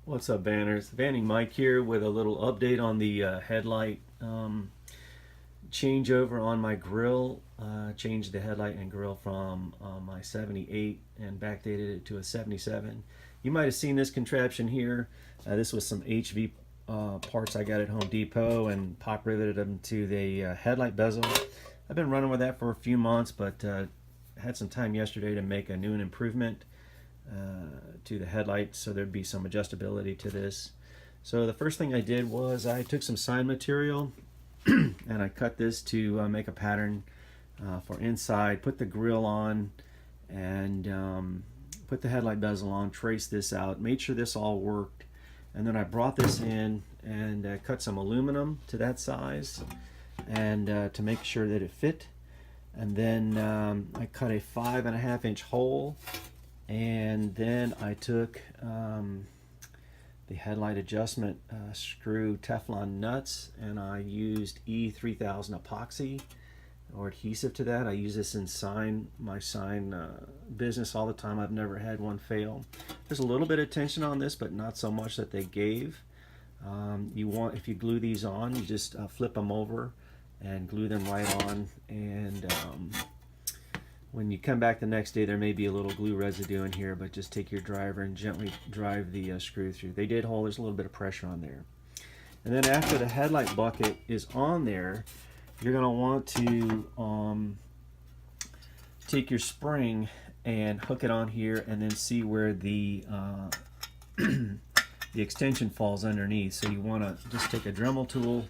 What's up, Banners? Vanning Mike here with a little update on the headlight changeover on my Grille. Changed the headlight and Grille from my 78 and backdated it to a 77. You might have seen this contraption here. This was some HV parts I got at Home Depot and pop riveted them to the headlight bezel. I've been running with that for a few months, but had some time yesterday to make a new improvement to the headlight, so there'd be some adjustability to this. So the first thing I did was I took some sign material and I cut this to make a pattern for inside, put the Grille on, and put the headlight bezel on, traced this out, made sure this all worked, and then I brought this in and cut some aluminum to that size and to make sure that it fit. And then I cut a 5.5 inch hole, and then I took the headlight adjustment screw Teflon nuts, and I used E3000 epoxy or adhesive to that. I use this in my sign business all the time. I've never had one fail. There's a little bit of tension on this, but not so much that they gave. If you glue these on, you just flip them over and glue them right on, and when you come back the next day, there may be a little glue residue in here, but just take your driver and gently drive the screw through. They did hold. There's a little bit of pressure on there. And then after the headlight bucket is on there, you're going to want to take your spring and hook it on here, and then see where the the extension falls underneath. So you want to just take a Dremel tool,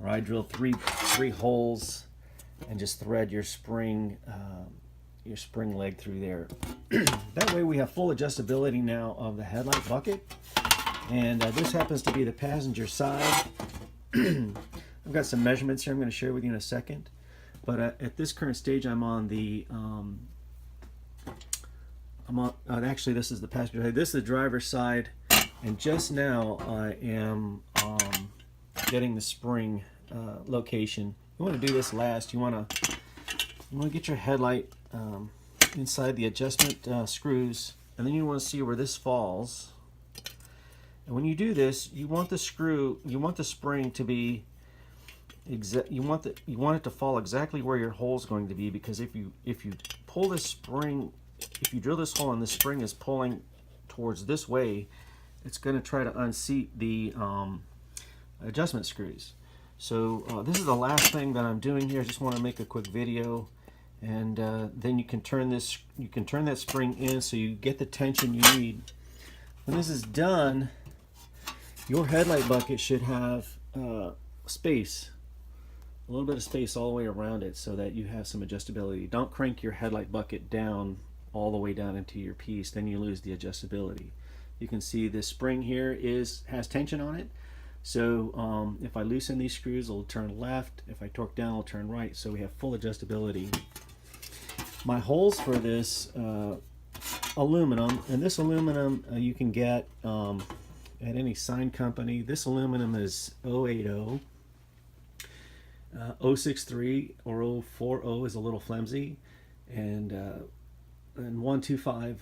or I drill three holes, and just thread your spring leg through there. That way we have full adjustability now of the headlight bucket. And this happens to be the passenger side. I've got some measurements here I'm going to share with you in a second. But at this current stage, I'm on the actually, this is the passenger side. This is the driver's side, and just now I am getting the spring location. You want to do this last. You want to get your headlight inside the adjustment screws, and then you want to see where this falls. And when you do this, you want the spring to be you want it to fall exactly where your hole is going to be, because if you pull this spring, if you drill this hole and the spring is pulling towards this way, it's going to try to unseat the adjustment screws. So this is the last thing that I'm doing here. I just want to make a quick video, and then you can turn that spring in so you get the tension you need. When this is done, your headlight bucket should have space, a little bit of space all the way around it, so that you have some adjustability. Don't crank your headlight bucket down all the way down into your piece, then you lose the adjustability. You can see this spring here has tension on it. So if I loosen these screws, it'll turn left. If I torque down, it'll turn right. So we have full adjustability. My holes for this aluminum, and this aluminum you can get at any sign company. This aluminum is 080. 063 or 040 is a little flimsy, and 125,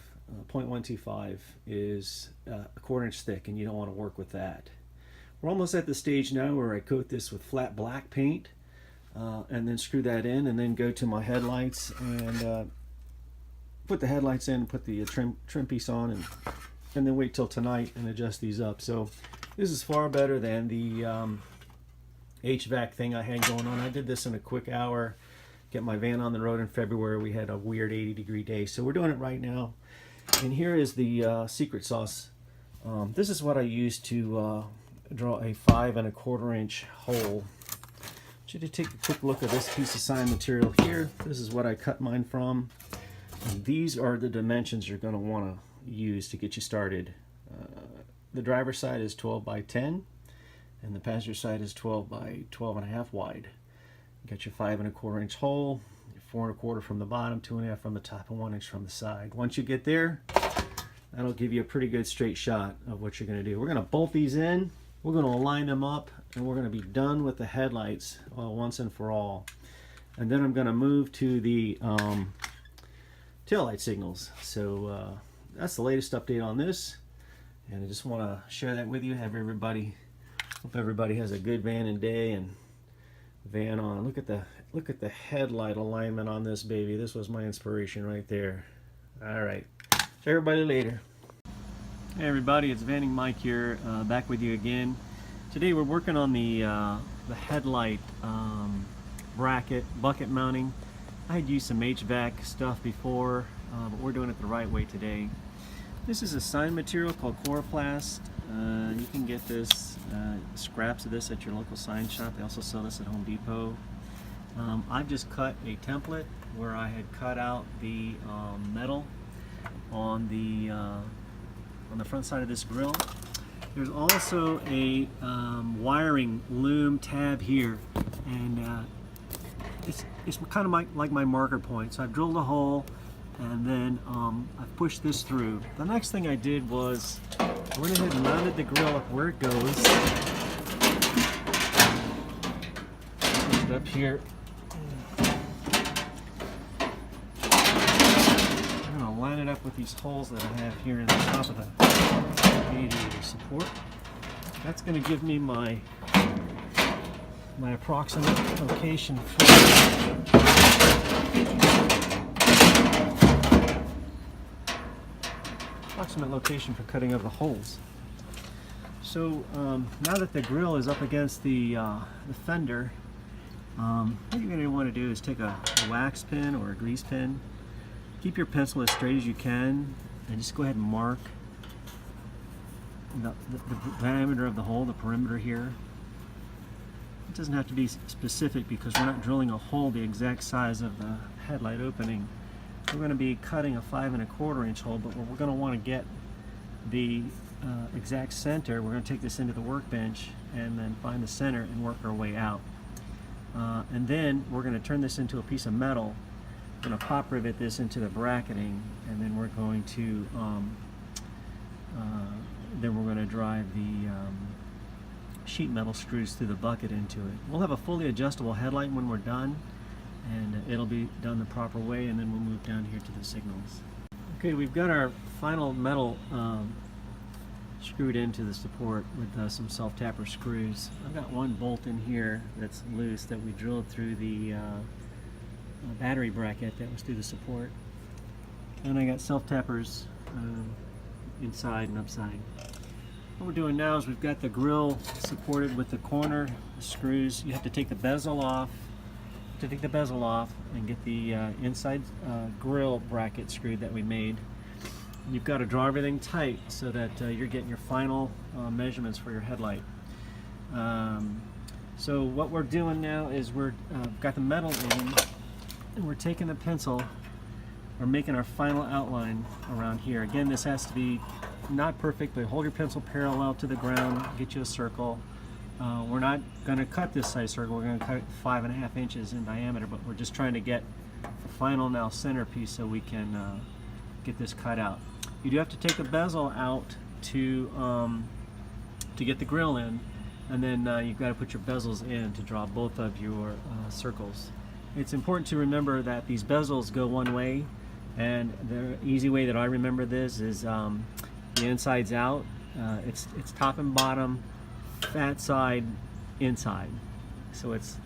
0.125 is a 1/4 inch thick, and you don't want to work with that. We're almost at the stage now where I coat this with flat black paint, and then screw that in, and then go to my headlights and put the headlights in, put the trim piece on, and then wait till tonight and adjust these up. So this is far better than the HVAC thing I had going on. I did this in a quick hour, get my van on the road in February. We had a weird 80-degree day, so we're doing it right now. And here is the secret sauce. This is what I used to draw a 5 1/4 inch hole. I want you to take a quick look at this piece of sign material here. This is what I cut mine from. And these are the dimensions you're going to want to use to get you started. The driver's side is 12 by 10, and the passenger side is 12 by 12.5 wide. You got your 5 1/4 inch hole, 4 1/4 from the bottom, 2.5 from the top, and 1 inch from the side. Once you get there, that'll give you a pretty good straight shot of what you're going to do. We're going to bolt these in, we're going to align them up, and we're going to be done with the headlights once and for all. And then I'm going to move to the taillight signals. So that's the latest update on this. And I just want to share that with you. Hope everybody has a good van and day and van on. Look at the headlight alignment on this baby. This was my inspiration right there. All right, see everybody later. Hey everybody, it's Vanning Mike here, back with you again. Today we're working on the headlight bracket bucket mounting. I had used some HVAC stuff before, but we're doing it the right way today. This is a sign material called Coroplast. You can get this scraps of this at your local sign shop. They also sell this at Home Depot. I've just cut a template where I had cut out the metal on the front side of this grill. There's also a wiring loom tab here, and it's kind of like my marker point. So I've drilled a hole, and then I've pushed this through. The next thing I did was I went ahead and mounted the grill up where it goes. Push it up here. I'm going to line it up with these holes that I have here in the top of the radiator support. That's going to give me my approximate location for cutting of the holes. So now that the grill is up against the fender, what you're going to want to do is take a wax pen or a grease pen. Keep your pencil as straight as you can, and just go ahead and mark the diameter of the hole, the perimeter here. It doesn't have to be specific because we're not drilling a hole the exact size of the headlight opening. We're going to be cutting a 5 1/4 inch hole, but we're going to want to get the exact center. We're going to take this into the workbench and then find the center and work our way out. And then we're going to turn this into a piece of metal. We're going to pop rivet this into the bracketing, and then we're going to drive the sheet metal screws through the bucket into it. We'll have a fully adjustable headlight when we're done, and it'll be done the proper way, and then we'll move down here to the signals. Okay, we've got our final metal screwed into the support with some self-tapper screws. I've got one bolt in here that's loose that we drilled through the battery bracket that was through the support, and I got self-tappers inside and upside. What we're doing now is we've got the grill supported with the corner screws. You have to take the bezel off. And get the inside grill bracket screwed that we made. You've got to draw everything tight so that you're getting your final measurements for your headlight. So what we're doing now is we've got the metal in, and we're taking the pencil. We're making our final outline around here. Again, this has to be not perfect, but hold your pencil parallel to the ground, get you a circle. We're not going to cut this size circle. We're going to cut it 5 1/2 inches in diameter, but we're just trying to get the final now centerpiece so we can get this cut out. You do have to take the bezel out to get the grill in, and then you've got to put your bezels in to draw both of your circles. It's important to remember that these bezels go one way, and the easy way that I remember this is the inside's out. It's top and bottom, fat side, inside. So it's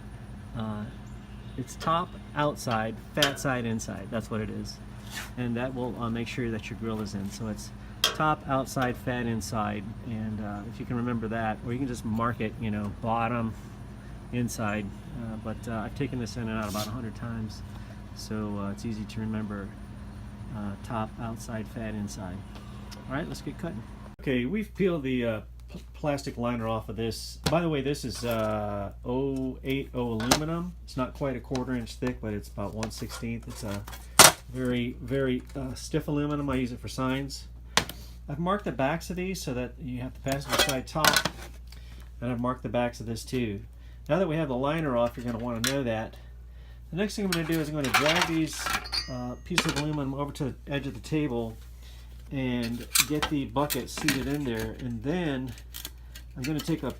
top, outside, fat side, inside. That's what it is, and that will make sure that your grill is in. So it's top, outside, fat, inside, and if you can remember that, or you can just mark it, bottom, inside. But I've taken this in and out about 100 times, so it's easy to remember. Top, outside, fat, inside. All right, let's get cutting. Okay, we've peeled the plastic liner off of this. By the way, this is 080 aluminum. It's not quite a 1/4 inch thick, but it's about 1/16. It's a very, very stiff aluminum. I use it for signs. I've marked the backs of these so that you have the passenger side top, and I've marked the backs of this too. Now that we have the liner off, you're going to want to know that. The next thing I'm going to do is I'm going to drag these pieces of aluminum over to the edge of the table and get the bucket seated in there, and then I'm going to take a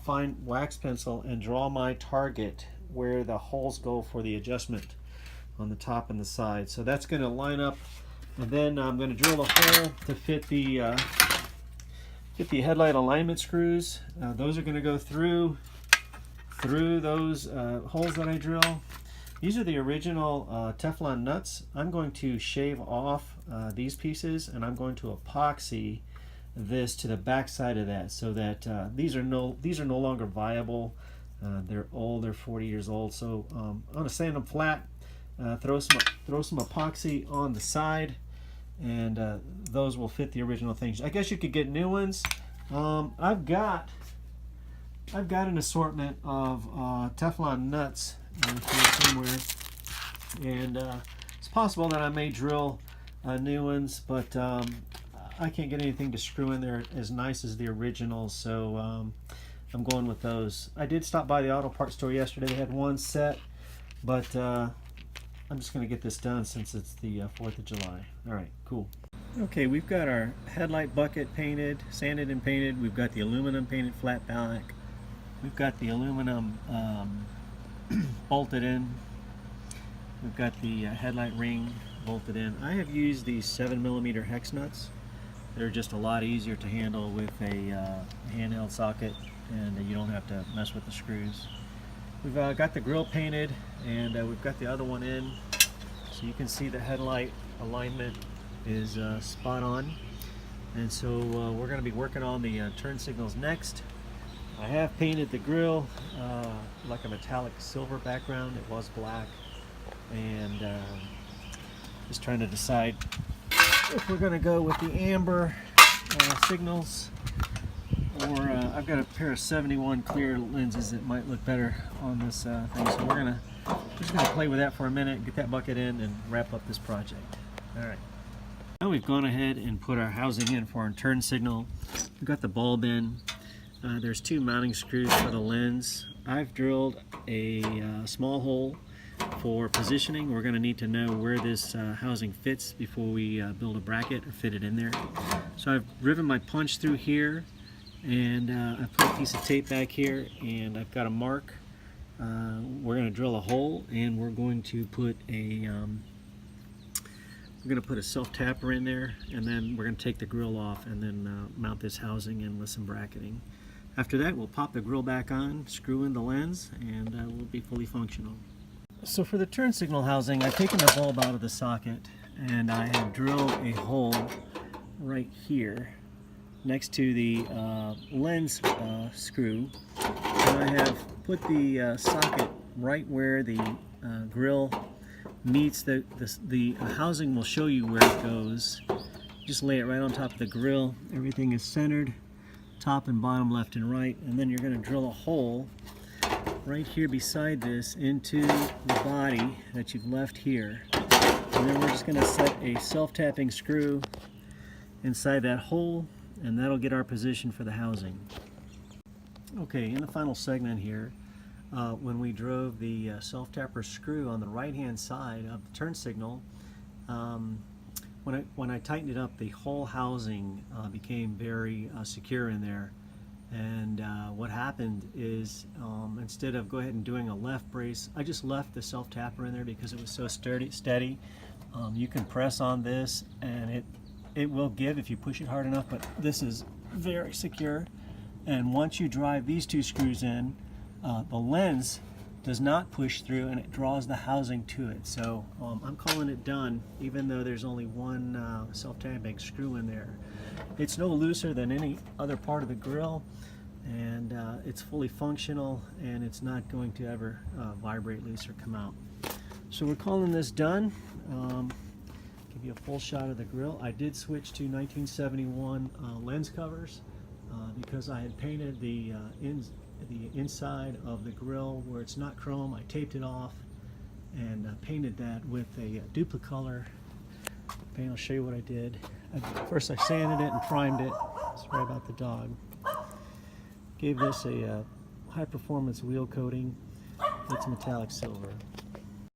fine wax pencil and draw my target where the holes go for the adjustment on the top and the side. So that's going to line up, and then I'm going to drill a hole to fit the Get the headlight alignment screws. Those are going to go through those holes that I drill. These are the original Teflon nuts. I'm going to shave off these pieces, and I'm going to epoxy this to the back side of that, so that these are no longer viable. They're old. They're 40 years old. So I'm going to sand them flat. Throw some epoxy on the side, and those will fit the original things. I guess you could get new ones. I've got an assortment of Teflon nuts here somewhere, and it's possible that I may drill new ones, but I can't get anything to screw in there as nice as the originals, so I'm going with those. I did stop by the auto parts store yesterday. They had one set, but I'm just going to get this done since it's the 4th of July. All right, cool. Okay, we've got our headlight bucket painted, sanded and painted. We've got the aluminum painted flat back. We've got the aluminum bolted in. We've got the headlight ring bolted in. I have used these 7mm hex nuts. They're just a lot easier to handle with a handheld socket, and you don't have to mess with the screws. We've got the grille painted, and we've got the other one in, so you can see the headlight alignment is spot on. And so we're going to be working on the turn signals next. I have painted the grille like a metallic silver background. It was black, and just trying to decide if we're going to go with the amber signals, or I've got a pair of 71 clear lenses that might look better on this thing. So we're just gonna play with that for a minute, get that bucket in, and wrap up this project. All right. Now we've gone ahead and put our housing in for our turn signal. We've got the bulb in. There's 2 mounting screws for the lens. I've drilled a small hole for positioning. We're going to need to know where this housing fits before we build a bracket or fit it in there. So I've driven my punch through here, and I've put a piece of tape back here, and I've got a mark. We're going to drill a hole, and we're going to put a self-tapper in there, and then we're going to take the grill off and then mount this housing in with some bracketing. After that, we'll pop the grill back on, screw in the lens, and we'll be fully functional. So for the turn signal housing, I've taken the bulb out of the socket, and I have drilled a hole right here next to the lens screw. And I have put the socket right where the grill meets the housing. Will show you where it goes. Just lay it right on top of the grill. Everything is centered, top and bottom, left and right, and then you're going to drill a hole right here beside this into the body that you've left here, and then we're just going to set a self-tapping screw inside that hole, and that'll get our position for the housing. Okay, in the final segment here, when we drove the self-tapper screw on the right hand side of the turn signal, when I tightened it up, the whole housing became very secure in there. And what happened is, instead of go ahead and doing a left brace, I just left the self-tapper in there because it was so steady. You can press on this and it will give if you push it hard enough, but this is very secure. And once you drive these 2 screws in, the lens does not push through, and it draws the housing to it. So I'm calling it done, even though there's only one self-tapping screw in there. It's no looser than any other part of the grill, and it's fully functional, and it's not going to ever vibrate loose or come out. So we're calling this done. Give you a full shot of the grill. I did switch to 1971 lens covers because I had painted the inside of the grill where it's not chrome. I taped it off and painted that with a duplicolor paint. I'll show you what I did. First I sanded it and primed it. Sorry about the dog. Gave this a high performance wheel coating. It's metallic silver.